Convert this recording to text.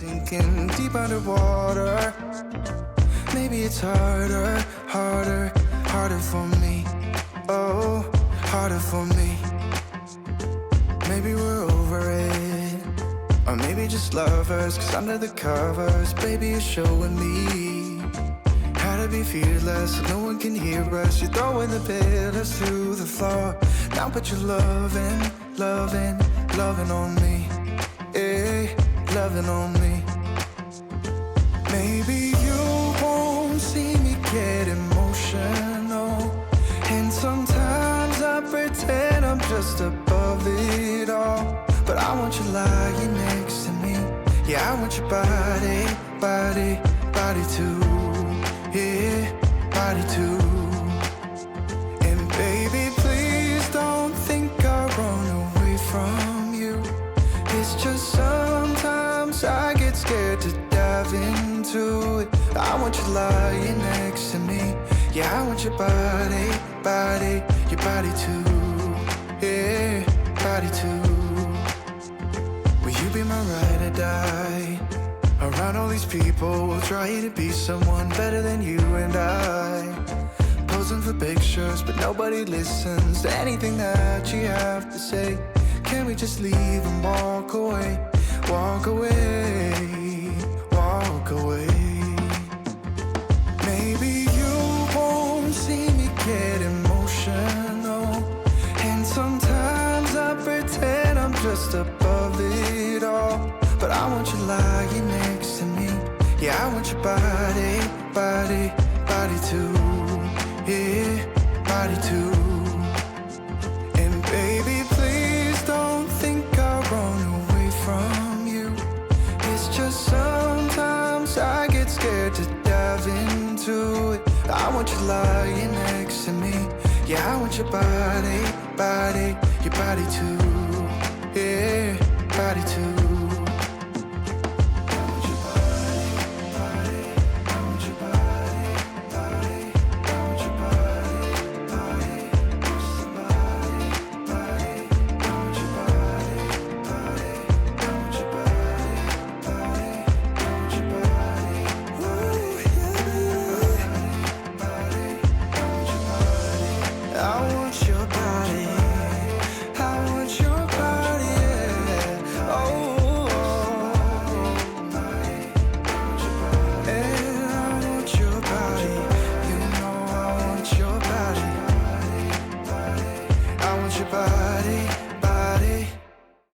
sinking deep underwater. Maybe it's harder, harder, harder for me. Oh, harder for me. Maybe we're over it, or maybe just lovers. Cause under the covers, baby, you're showing me how to be fearless so no one can hear us. You're throwing the pillars to the floor. Now put your loving, loving, loving on me. Eh, loving on me. Maybe you won't see me get emotional, and sometimes I pretend I'm just above it all. But I want you lying next to me. Yeah, I want your body, body, body too. Yeah, body too. And baby, please don't think I'll run away from you. It's just sometimes I get scared to dive into it. I want you lying next to me. Yeah, I want your body, body, your body too. Yeah, body too. Will you be my ride or die? Around all these people, we'll try to be someone better than you and I. Posing for pictures, but nobody listens to anything that you have to say. Can we just leave and walk away? Walk away, walk away. Maybe you won't see me get emotional, and sometimes I pretend I'm just above it all. But I want you lying next to me. Yeah, I want your body, body, body too. Yeah, body too. And baby, please don't think I'll run away from you. It's just sometimes I get scared to dive into it. I want you lying next to me. Yeah, I want your body, body, your body too. Yeah, body too.